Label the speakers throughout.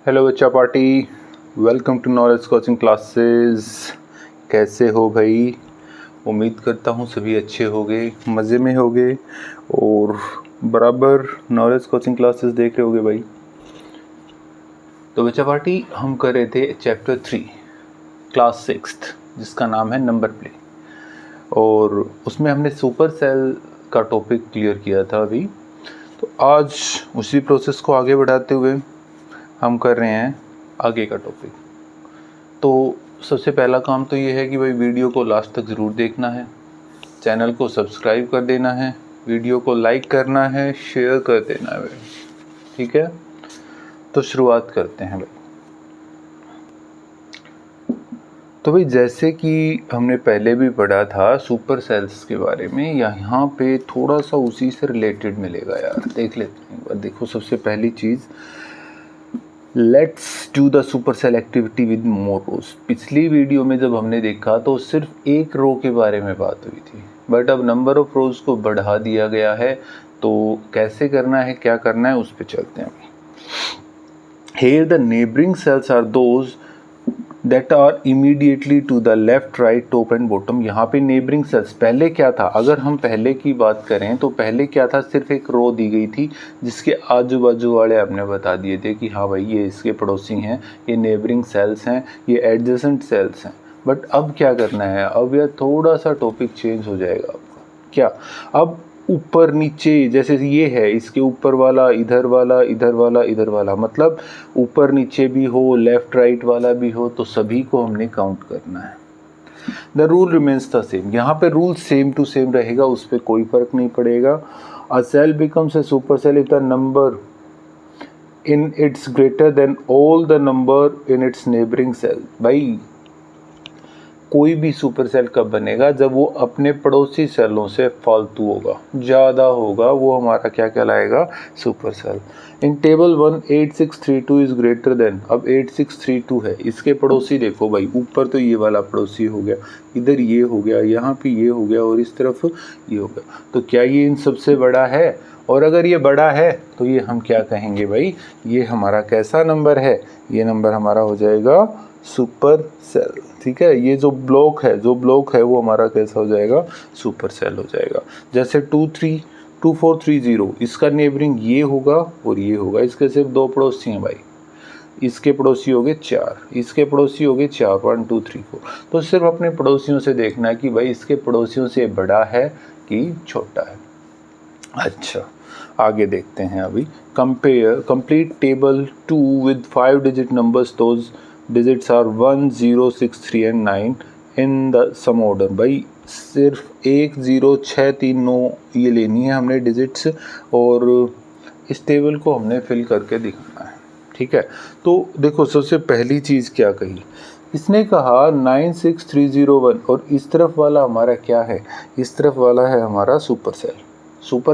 Speaker 1: Hello बच्चा party, welcome to knowledge coaching classes. कैसे हो भाई? उम्मीद करता हूँ सभी अच्छे होंगे, मज़े में होंगे और बराबर नॉलेज कोचिंग क्लासेस देख रहे होगे भाई। तो बच्चा पार्टी हम कर रहे थे चैप्टर 3 क्लास 6 जिसका नाम है नंबर प्ले, और उसमें हमने सुपर सेल का टॉपिक क्लियर किया था अभी। तो आज उसी प्रोसेस को आगे बढ़ाते हुए हम कर रहे हैं आगे का टॉपिक। तो सबसे पहला काम तो ये है कि भाई वीडियो को लास्ट तक ज़रूर देखना है, चैनल को सब्सक्राइब कर देना है, वीडियो को लाइक करना है, शेयर कर देना है भाई। ठीक है, तो शुरुआत करते हैं भाई। तो भाई जैसे कि हमने पहले भी पढ़ा था सुपर सेल्स के बारे में, यहाँ पे थोड़ा सा उसी से रिलेटेड मिलेगा यार, देख लेते हैं। देखो सबसे पहली चीज़, let's do the super cell activity with more rows. पिछली वीडियो में जब हमने देखा तो सिर्फ एक रो के बारे में बात हुई थी, बट अब नंबर ऑफ रोज को बढ़ा दिया गया है। तो कैसे करना है, क्या करना है, उस पर चलते हैं। Here the neighboring cells are those that are immediately to the left, right, top and bottom। यहाँ पे neighboring cells पहले क्या था, अगर हम पहले की बात करें तो पहले क्या था, सिर्फ एक रो दी गई थी जिसके आजू बाजू वाले आपने बता दिए थे कि हाँ भाई ये इसके पड़ोसी हैं, ये neighboring cells हैं, ये adjacent cells हैं। बट अब क्या करना है, अब यह थोड़ा सा टॉपिक चेंज हो जाएगा आपका। क्या, अब ऊपर नीचे, जैसे ये है, इसके ऊपर वाला, इधर वाला, इधर वाला, इधर वाला, मतलब ऊपर नीचे भी हो, लेफ्ट राइट वाला भी हो, तो सभी को हमने काउंट करना है। The rule remains the same. यहाँ पे रूल सेम टू सेम रहेगा, उस पर कोई फर्क नहीं पड़ेगा। A cell becomes a super cell if the number in it's greater than all the number in its neighbouring cell. भाई कोई भी सुपर सेल कब बनेगा, जब वो अपने पड़ोसी सेलों से फालतू होगा, ज़्यादा होगा, वो हमारा क्या कहलाएगा, super cell. In table 1 8632 is greater than, अब 8632 है, इसके पड़ोसी देखो भाई, ऊपर तो ये वाला पड़ोसी हो गया, इधर ये हो गया, यहाँ पे ये हो गया और इस तरफ ये हो गया। तो क्या ये इन सबसे बड़ा है? और अगर ये बड़ा है तो ये हम क्या कहेंगे भाई, ये हमारा कैसा नंबर है, ये नंबर हमारा हो जाएगा सुपर सेल। ठीक है, ये जो ब्लॉक है वो हमारा कैसा हो जाएगा, सुपर सेल हो जाएगा। जैसे 2430 इसका नेबरिंग ये होगा और ये होगा, इसके सिर्फ दो पड़ोसी हैं भाई, इसके पड़ोसी हो गए 4, इसके पड़ोसी हो गए 4, 1 2 3 4। तो सिर्फ अपने पड़ोसियों से देखना है कि भाई इसके पड़ोसियों से बड़ा है कि छोटा है। अच्छा, आगे देखते हैं अभी। Compare complete table 2 with 5 digit numbers, those digits are 1 0 6 3 and 9 in the same order. भाई सिर्फ 1 0 6 3 9 ये लेनी है हमने डिजिट्स, और इस टेबल को हमने फिल करके दिखाना है। ठीक है, तो देखो सबसे पहली चीज़ क्या कही, इसने कहा 96301, और इस तरफ वाला हमारा क्या है, इस तरफ वाला है हमारा सुपर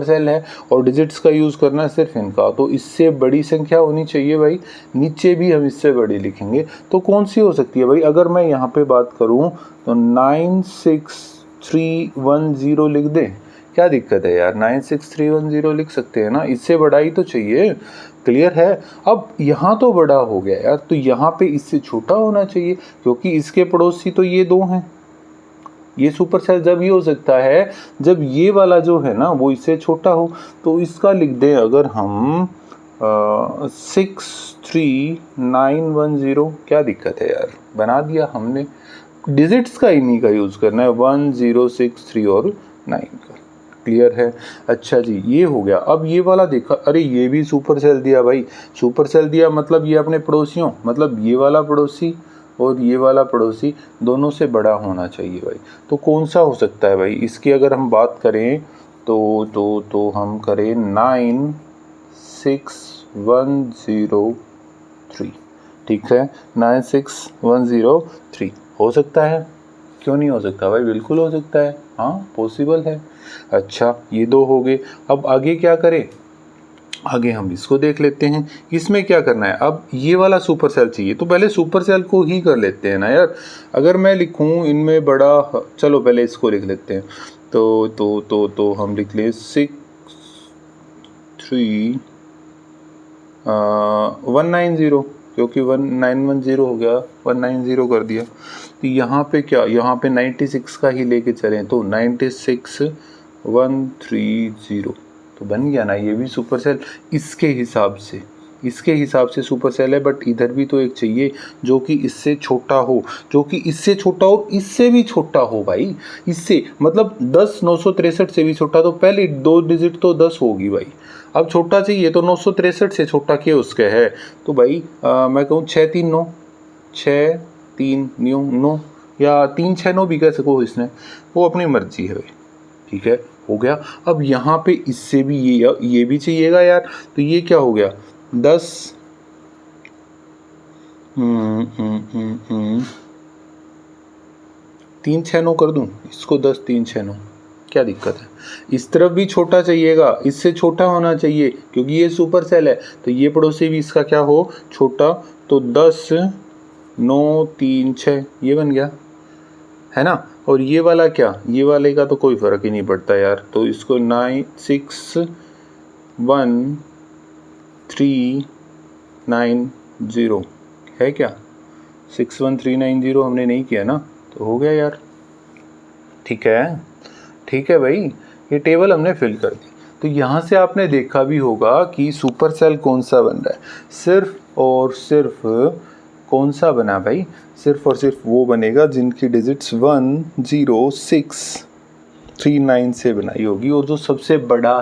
Speaker 1: सेल है, और डिजिट्स का यूज़ करना है सिर्फ इनका। तो इससे बड़ी संख्या होनी चाहिए भाई, नीचे भी हम इससे बड़ी लिखेंगे, तो कौन सी हो सकती है भाई? अगर मैं यहाँ पे बात करूँ तो 96310 लिख दें, क्या दिक्कत है यार, 96310 लिख सकते हैं ना, इससे बड़ा ही तो चाहिए। क्लियर है? अब यहाँ तो बड़ा हो गया यार, तो यहाँ पे इससे छोटा होना चाहिए, क्योंकि इसके पड़ोसी तो ये दो हैं। ये सुपर सेल जब ये हो सकता है जब ये वाला जो है ना वो इससे छोटा हो। तो इसका लिख दें अगर हम 63910, क्या दिक्कत है यार, बना दिया हमने। डिजिट्स का इन्हीं का यूज़ करना है, 1 0 6 3 और 9 का। क्लियर है? अच्छा जी, ये हो गया। अब ये वाला देखा, अरे ये भी सुपर सेल दिया भाई, सुपर सेल दिया मतलब ये अपने पड़ोसियों, मतलब ये वाला पड़ोसी और ये वाला पड़ोसी दोनों से बड़ा होना चाहिए भाई। तो कौन सा हो सकता है भाई, इसकी अगर हम बात करें तो हम करें 96103। ठीक है, 96103 हो सकता है, क्यों नहीं हो सकता भाई, बिल्कुल हो सकता है, हाँ पॉसिबल है। अच्छा, ये दो हो गए। अब आगे क्या करें, आगे हम इसको देख लेते हैं। इसमें क्या करना है, अब ये वाला सुपर सेल चाहिए, तो पहले सुपर सेल को ही कर लेते हैं ना यार। अगर मैं लिखूं इनमें बड़ा, चलो पहले इसको लिख लेते हैं। तो हम लिख लें 63190। क्योंकि 1910 हो गया, 190 कर दिया। तो यहाँ पे क्या, यहाँ पे 96 का ही लेके चलें तो 96130 तो बन गया ना, ये भी सुपर सेल इसके हिसाब से सुपर सेल है। बट इधर भी तो एक चाहिए जो कि इससे छोटा हो, जो कि इससे छोटा हो, इससे भी छोटा हो भाई, इससे मतलब 10 963 से भी छोटा। तो पहले 2 डिजिट तो 10 होगी भाई, अब छोटा चाहिए तो 963 से छोटा क्या उसके है। तो भाई मैं कहूँ 639 639 या 369 भी कह सको इसने, वो अपनी मर्जी है भाई। ठीक है, हो गया। अब यहाँ पे इससे भी ये भी चाहिएगा यार, तो ये क्या हो गया 10 369 कर दूं इसको, 10 369 क्या दिक्कत है। इस तरफ भी छोटा चाहिएगा, इससे छोटा होना चाहिए क्योंकि ये सुपर सेल है। तो ये पड़ोसी भी इसका क्या हो, छोटा। तो 10 9 3 6 ये बन गया है ना। और ये वाला क्या, ये वाले का तो कोई फर्क ही नहीं पड़ता यार। तो इसको 96130 है क्या, 61390 हमने नहीं किया ना, तो हो गया यार। ठीक है भाई, ये टेबल हमने फिल कर दी। तो यहाँ से आपने देखा भी होगा कि सुपर सेल कौन सा बन रहा है, सिर्फ और सिर्फ कौन सा बना भाई, सिर्फ और सिर्फ वो बनेगा जिनकी डिजिट्स 10639 से बनाई होगी, और जो सबसे बड़ा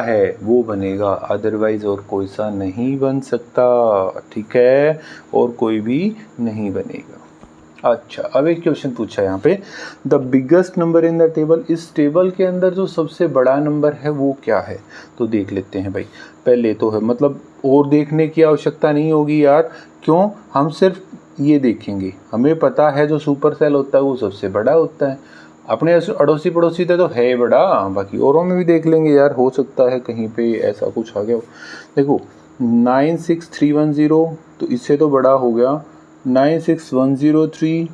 Speaker 1: है, वो बनेगा। अदरवाइज और कोई सा नहीं बन सकता। ठीक है, और कोई भी नहीं बनेगा। अच्छा, अब एक क्वेश्चन पूछा है यहाँ पे, the biggest number in the table, इस टेबल के अंदर जो सबसे बड़ा नंबर है वो क्या है। तो देख लेते हैं भाई, पहले तो है मतलब और देखने की आवश्यकता नहीं होगी यार, क्यों, हम सिर्फ ये देखेंगे, हमें पता है जो सुपर सेल होता है वो सबसे बड़ा होता है। अपने अड़ोसी पड़ोसी तो है बड़ा, बाकी औरों में भी देख लेंगे यार, हो सकता है कहीं पे ऐसा कुछ आ गया हो। देखो 96310 तो इससे तो बड़ा हो गया, 96103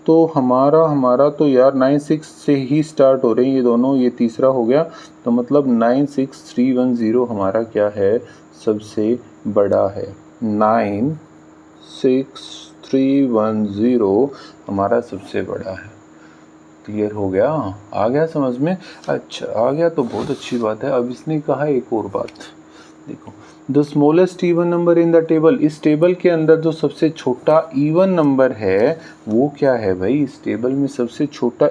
Speaker 1: तो हमारा तो यार 96 से ही स्टार्ट हो रहे हैं ये दोनों, ये तीसरा हो गया। तो मतलब 96310 हमारा क्या है, सबसे बड़ा है। 96310 हमारा सबसे बड़ा है। क्लियर हो गया, आ गया समझ में। अच्छा आ गया तो बहुत अच्छी बात है। अब इसने कहा एक और बात, देखो the smallest even number in the table, इस टेबल के अंदर जो सबसे छोटा इवन नंबर है वो क्या है भाई। इस टेबल में सबसे छोटा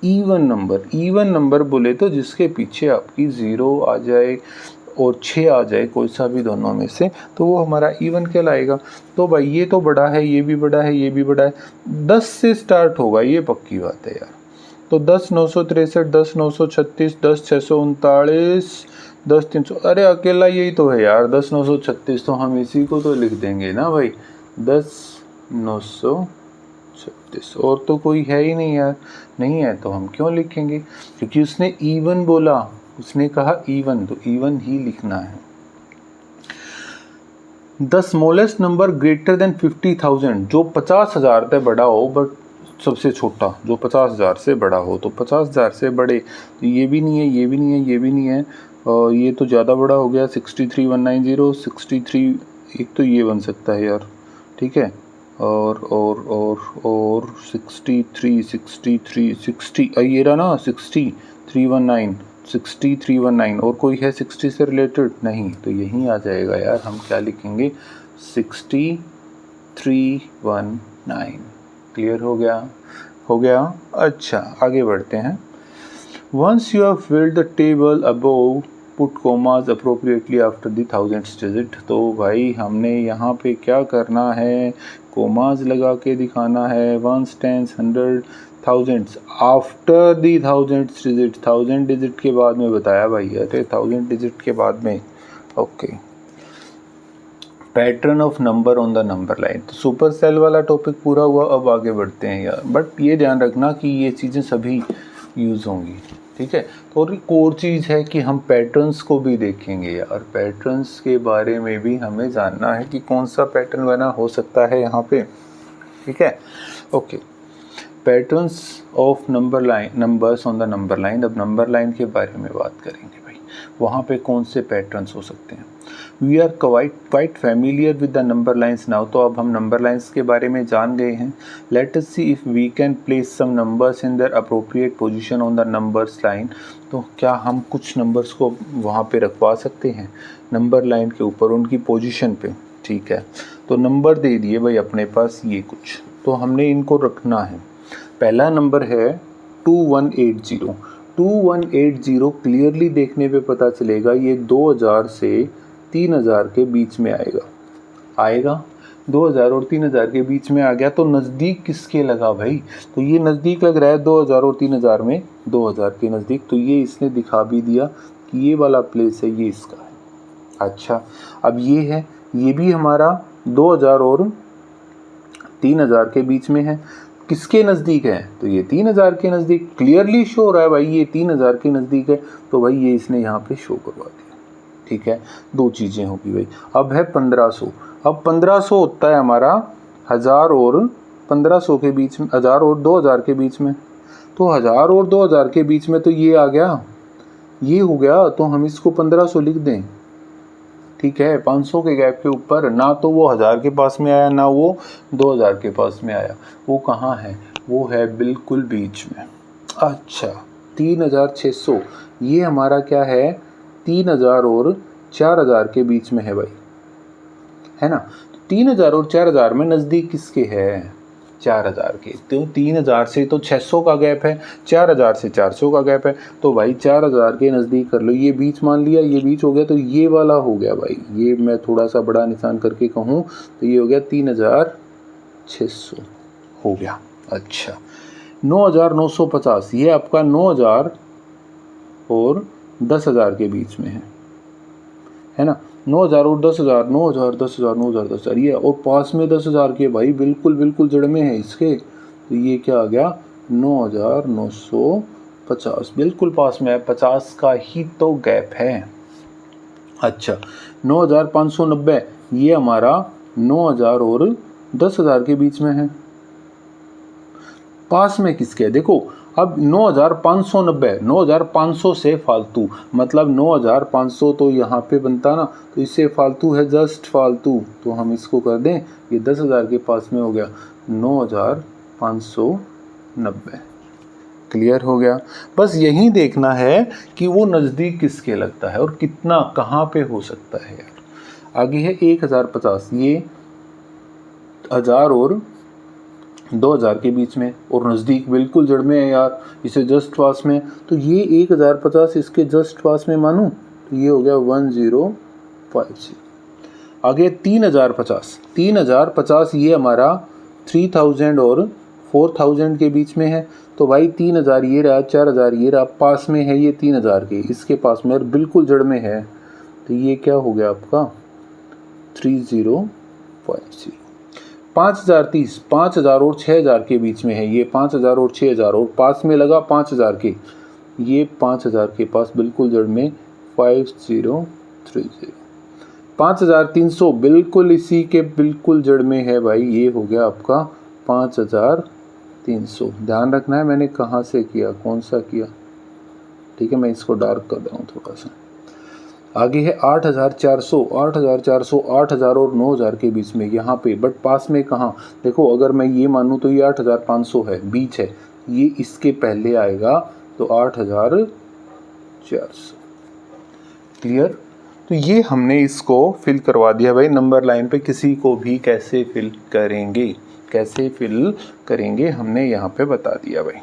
Speaker 1: इवन नंबर बोले तो जिसके पीछे आपकी 0 आ जाए और 6 आ जाए, कोई सा भी दोनों में से, तो वो हमारा इवन कहलाएगा। तो भाई ये तो बड़ा है, ये भी बड़ा है, ये भी बड़ा है, 10 से स्टार्ट होगा, ये पक्की बात है यार। तो 10 963, 10 936, 10 639, 10 300, अरे अकेला यही तो है यार 10 936, तो हम इसी को तो लिख देंगे ना भाई, 10 936, और तो कोई है ही नहीं यार, नहीं है तो हम क्यों लिखेंगे, क्योंकि उसने इवन बोला, उसने कहा इवन, तो इवन ही लिखना है। The smallest number greater than 50,000, जो 50,000 से बड़ा हो, बट सबसे छोटा जो 50,000 से बड़ा हो, तो 50,000 से बड़े, तो ये भी नहीं है, ये भी नहीं है, ये भी नहीं है, और ये तो ज़्यादा बड़ा हो गया 63190, 63, एक तो ये बन सकता है यार। ठीक है, और 63 ये रहा ना 6319, और कोई है 60 से रिलेटेड नहीं, तो यहीं आ जाएगा यार, हम क्या लिखेंगे 6319। क्लियर हो गया। अच्छा आगे बढ़ते हैं। Once you have filled the table above put commas appropriately after the 1000th digit, तो भाई हमने यहाँ पे क्या करना है, कोमाज लगा के दिखाना है। 1s 10s 100 1000s after the 1000th digit, 1000 digit के बाद में बताया भाई, अरे 1000 डिजिट के बाद में। Okay, pattern of number on the number line, तो सुपर सेल वाला टॉपिक पूरा हुआ। अब आगे बढ़ते हैं यार, बट ये ध्यान रखना कि ये चीज़ें सभी यूज़ होंगी। ठीक है, तो और एक और चीज़ है कि हम पैटर्न्स को भी देखेंगे यार, पैटर्न्स के बारे में भी हमें जानना है कि कौन सा पैटर्न बना हो सकता है यहाँ पे। ठीक है, okay, patterns of numbers on the number line. अब नंबर लाइन के बारे में बात करेंगे भाई। वहाँ पे कौन से पैटर्न्स हो सकते हैं। We are quite familiar with the number lines now. तो अब हम नंबर लाइन्स के बारे में जान गए हैं। Let us see if we can place some numbers in their appropriate position on the numbers line. तो क्या हम कुछ नंबर्स को वहाँ पे रखवा सकते हैं नंबर लाइन के ऊपर, उनकी पोजीशन पे। ठीक है, तो नंबर दे दिए भाई अपने पास ये कुछ, तो हमने इनको रखना है। पहला नंबर है 2180। 2180 क्लियरली देखने पे पता चलेगा ये 2000 से 3000 के बीच में आएगा 2000 और 3000 के बीच में आ गया। तो नज़दीक किसके लगा भाई, तो ये नज़दीक लग रहा है 2000 और 3000 में, 2000 के नज़दीक। तो ये इसने दिखा भी दिया कि ये वाला प्लेस है, ये इसका है। अच्छा, अब ये है, ये भी हमारा 2000 और 3000 के बीच में है। किसके नज़दीक है, तो ये 3000 के नज़दीक क्लियरली शो हो रहा है भाई, ये 3000 के नज़दीक है। तो भाई ये इसने यहाँ पे शो करवा दिया। ठीक है, दो चीज़ें होगी भाई। अब है 1500। अब 1500 होता है हमारा 1000 और 1500 के बीच में, 1000 और 2000 के बीच में। तो 1000 और 2000 के बीच में तो ये आ गया, ये हो गया। तो हम इसको 1500 लिख दें। ठीक है, 500 के गैप के ऊपर, ना तो वो 1000 के पास में आया, ना वो 2000 के पास में आया। वो कहाँ है, वो है बिल्कुल बीच में। अच्छा, 3600 ये हमारा क्या है, 3000 और 4000 के बीच में है भाई, है ना। तो 3000 और 4000 में नज़दीक किसके है, 4000 के। तो 3000 से तो 600 का गैप है, 4000 से 400 का गैप है। तो भाई 4000 के नज़दीक कर लो, ये बीच मान लिया, ये बीच हो गया। तो ये वाला हो गया भाई, ये मैं थोड़ा सा बड़ा निशान करके कहूँ तो ये हो गया 3600 हो गया। अच्छा, 9950 ये आपका 9000 और 10,000 के बीच में है ना। 9000 और 10,000, 9000 10,000 9000 10,000 ये, और पास में 10,000 के भाई बिल्कुल जड़ में है इसके। तो ये क्या आ गया, 9950 बिल्कुल पास में है, 50 का ही तो गैप है। अच्छा, 9590 ये हमारा 9000 और 10,000 के बीच में है। पास में किसके है, देखो अब 9590, 9500 से फालतू, मतलब 9500 तो यहाँ पे बनता ना, तो इससे फालतू है, जस्ट फालतू। तो हम इसको कर दें, ये 10,000 के पास में हो गया, 9590। क्लियर हो गया। बस यही देखना है कि वो नज़दीक किसके लगता है और कितना कहाँ पे हो सकता है यार। आगे है 1050, ये 1000 और 2000 के बीच में, और नज़दीक बिल्कुल जड़ में है यार, इसे जस्ट पास में। तो ये 1050 इसके जस्ट पास में मानूं, तो ये हो गया 1050। आगे 3050, 3050 ये हमारा 3000 और 4000 के बीच में है। तो भाई 3000 ये रहा, 4000 ये रहा, पास में है ये 3000 के, इसके पास में और बिल्कुल जड़ में है। तो ये क्या हो गया आपका 3050। 5030, 5000 और 6000 के बीच में है, ये 5000 और 6000, और पास में लगा 5000 के, ये 5000 के पास बिल्कुल जड़ में 5030। 5300 बिल्कुल इसी के बिल्कुल जड़ में है भाई, ये हो गया आपका 5300। ध्यान रखना है मैंने कहाँ से किया, कौन सा किया। ठीक है, मैं इसको डार्क कर रहा हूँ थोड़ा सा। आगे है 8400, 8400 8000 और 9000 के बीच में यहाँ पे, बट पास में कहाँ, देखो अगर मैं ये मानूँ तो ये 8500 है, बीच है, ये इसके पहले आएगा, तो 8400। क्लियर। तो ये हमने इसको फिल करवा दिया भाई नंबर लाइन पे। किसी को भी कैसे फिल करेंगे, कैसे फिल करेंगे हमने यहाँ पे बता दिया भाई।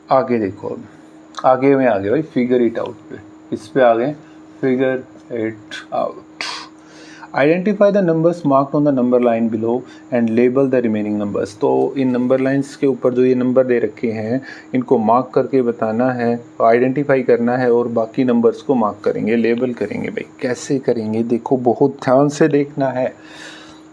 Speaker 1: आगे देखो, अब आगे में आ गए भाई फिगर इट आउट पे। इस पे आ गए figure it out. Identify the numbers marked on the number line below and label the remaining numbers. तो इन नंबर लाइंस के ऊपर जो ये नंबर दे रखे हैं, इनको मार्क करके बताना है, आइडेंटिफाई करना है, और बाकी नंबर्स को मार्क करेंगे, लेबल करेंगे। भाई कैसे करेंगे, देखो बहुत ध्यान से देखना है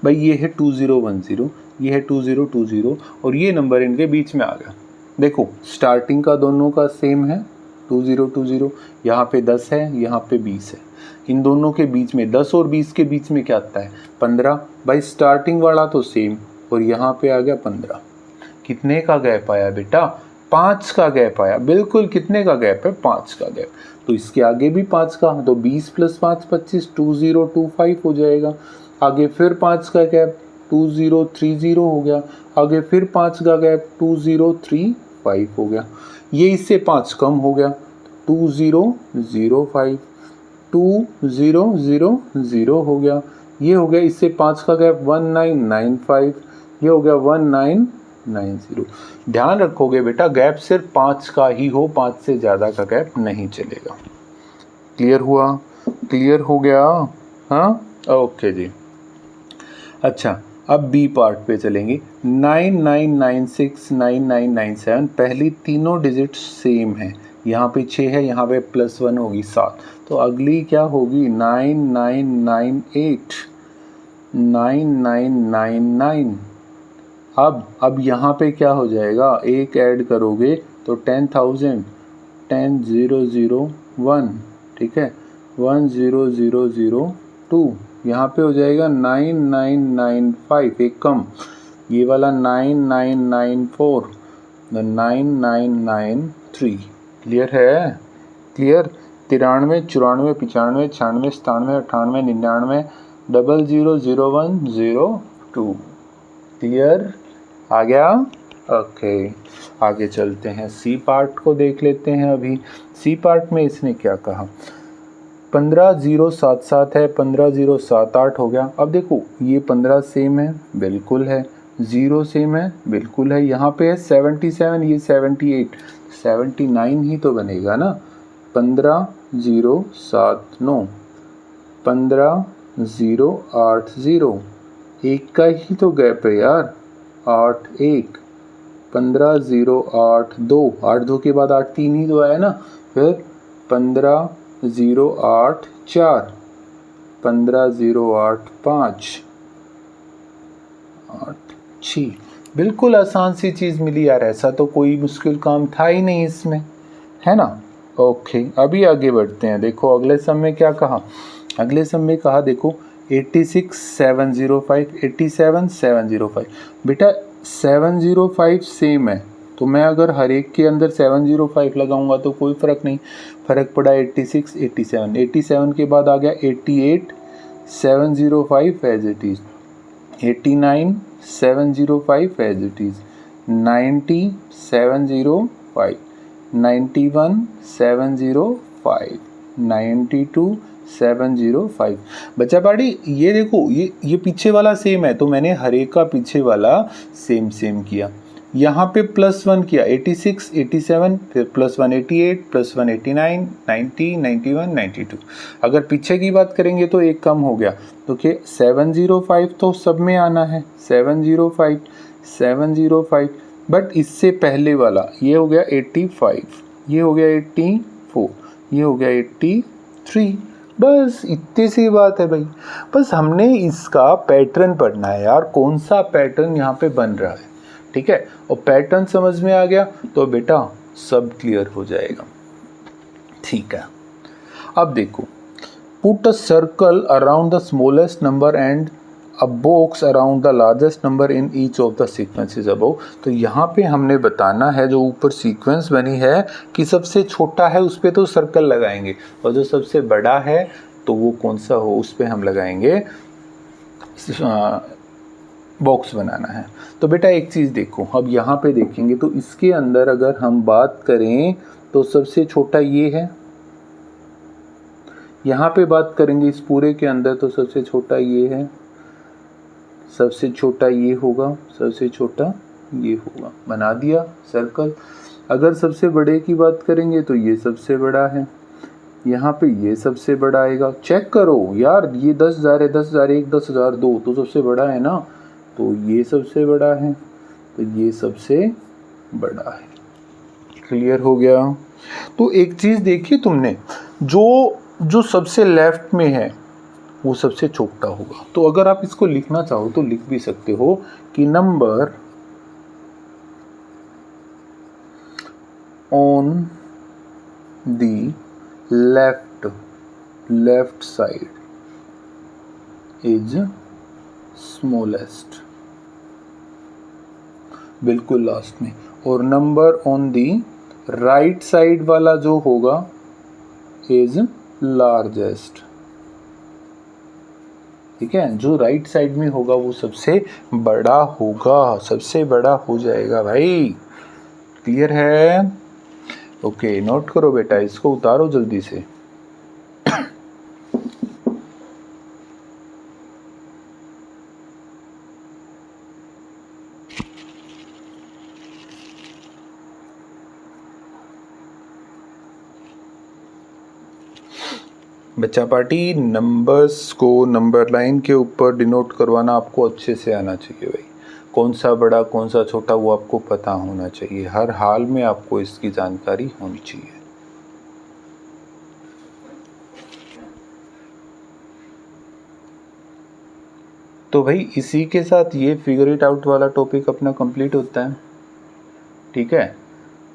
Speaker 1: भाई। ये है 2010, ये है 2020, और ये नंबर इनके बीच में आ गया। देखो स्टार्टिंग का दोनों का सेम है 2020, यहाँ पे 10 है, यहाँ पे 20 है, इन दोनों के बीच में 10 और 20 के बीच में क्या आता है 15। भाई स्टार्टिंग वाला तो सेम और यहाँ पे आ गया 15। कितने का गैप आया बेटा 5 का गैप आया, बिल्कुल कितने का गैप है 5 का गैप। तो इसके आगे भी 5 का, तो 20 + 5 25, 2025 हो जाएगा। आगे फिर 5 का गैप 2030 हो गया, आगे फिर 5 का गैप 2035 हो गया, ये इससे 5 कम हो गया 2005, 2000 हो गया, ये हो गया इससे 5 का गैप 1995, ये हो गया 1990। ध्यान रखोगे बेटा गैप सिर्फ 5 का ही हो, 5 से ज़्यादा का गैप नहीं चलेगा। क्लियर हुआ, क्लियर हो गया, हाँ ओके जी। अच्छा अब बी पार्ट पे चलेंगे। 9996 9997 पहली तीनों डिजिट सेम है, यहाँ पे 6 है, यहाँ पे +1 होगी 7, तो अगली क्या होगी 9998 9999। अब यहाँ पे क्या हो जाएगा, एक ऐड करोगे तो 10,000 10001, ठीक है 10002, यहाँ पे हो जाएगा 9995, एक कम, ये वाला 9994, 9993। क्लियर है, क्लियर। 93 94 95 96 97 98 99 000102। क्लियर, आ गया, ओके। आगे चलते हैं, सी पार्ट को देख लेते हैं। अभी सी पार्ट में इसने क्या कहा, 15077 है, 15078 हो गया। अब देखो ये 15 सेम है, बिल्कुल है, 0 सेम है, बिल्कुल है, यहाँ पे है 77, ये 78, 79 ही तो बनेगा ना। 15079, 15080, एक का ही तो गैप है यार, 81, 15082, 82 के बाद 83 ही तो आया ना, फिर 15084, 15085, 86। बिल्कुल आसान सी चीज़ मिली यार, ऐसा तो कोई मुश्किल काम था ही नहीं इसमें, है ना। ओके अभी आगे बढ़ते हैं। देखो अगले सम में क्या कहा, अगले सम में कहा देखो 86705, 87705। बेटा 705 सेम है, तो मैं अगर हर एक के अंदर 705 लगाऊंगा तो कोई फ़र्क नहीं, फ़र्क पड़ा 86 87, 87 के बाद आ गया 88 705 as it is, 89 705 as it is, 90 705, 91 705, 92 705। बच्चा पार्टी ये देखो ये पीछे वाला सेम है, तो मैंने हर एक का पीछे वाला सेम किया। यहाँ पे +1 किया 86 87, फिर +1 88, +1 89 90 91 92। अगर पीछे की बात करेंगे तो एक कम हो गया, तो क्या 705 तो सब में आना है, 705 705। बट इससे पहले वाला ये हो गया 85, ये हो गया 84, ये हो गया 83। बस इतनी सी बात है भाई, बस हमने इसका पैटर्न पढ़ना है यार, कौन सा पैटर्न यहाँ पे बन रहा है, ठीक है। और पैटर्न समझ में आ गया तो बेटा सब क्लियर हो जाएगा, ठीक है। अब देखो, put a circle around the smallest number and a box around the largest number in each of the sequences above. तो यहाँ पे हमने बताना है, जो ऊपर सीक्वेंस बनी है कि सबसे छोटा है उस पर तो सर्कल लगाएंगे, और जो सबसे बड़ा है तो वो कौन सा हो उस पर हम लगाएंगे बॉक्स बनाना है। तो बेटा एक चीज़ देखो, अब यहाँ पे देखेंगे तो इसके अंदर अगर हम बात करें तो सबसे छोटा ये है, यहाँ पे बात करेंगे इस पूरे के अंदर तो सबसे छोटा ये है, सबसे छोटा ये होगा, सबसे छोटा ये होगा, बना दिया सर्कल। अगर सबसे बड़े की बात करेंगे तो ये सबसे बड़ा है, यहाँ पे ये सबसे बड़ा आएगा। चेक करो यार, ये 10,000 है, 10,001 10,002 तो सबसे बड़ा है ना, तो ये सबसे बड़ा है, तो ये सबसे बड़ा है। क्लियर हो गया। तो एक चीज़ देखिए तुमने, जो सबसे लेफ्ट में है वो सबसे छोटा होगा। तो अगर आप इसको लिखना चाहो तो लिख भी सकते हो कि number on the left side is smallest, बिल्कुल लास्ट में, और number on the right side वाला जो होगा इज लार्जेस्ट। ठीक है, जो राइट साइड में होगा वो सबसे बड़ा होगा, सबसे बड़ा हो जाएगा भाई। क्लियर है? ओके, नोट करो बेटा, इसको उतारो जल्दी से। बच्चा पार्टी, नंबर्स को नंबर लाइन के ऊपर डिनोट करवाना आपको अच्छे से आना चाहिए भाई। कौन सा बड़ा कौन सा छोटा वो आपको पता होना चाहिए, हर हाल में आपको इसकी जानकारी होनी चाहिए। तो भाई इसी के साथ ये फिगर इट आउट वाला टॉपिक अपना कंप्लीट होता है। ठीक है,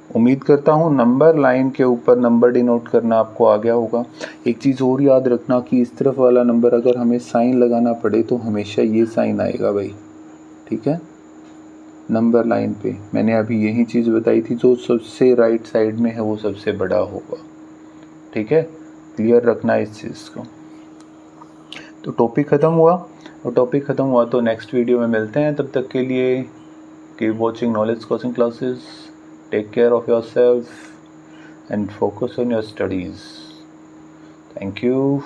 Speaker 1: उम्मीद करता हूँ नंबर लाइन के ऊपर नंबर डिनोट करना आपको आ गया होगा। एक चीज़ और याद रखना कि इस तरफ वाला नंबर अगर हमें साइन लगाना पड़े तो हमेशा ये साइन आएगा भाई। ठीक है, नंबर लाइन पे मैंने अभी यही चीज़ बताई थी, जो सबसे राइट साइड में है वो सबसे बड़ा होगा। ठीक है, क्लियर रखना इस चीज़ को। तो टॉपिक ख़त्म हुआ, और टॉपिक ख़त्म हुआ तो नेक्स्ट वीडियो में मिलते हैं। तब तक के लिए keep watching knowledge coaching classes, take care of yourself and focus on your studies. Thank you.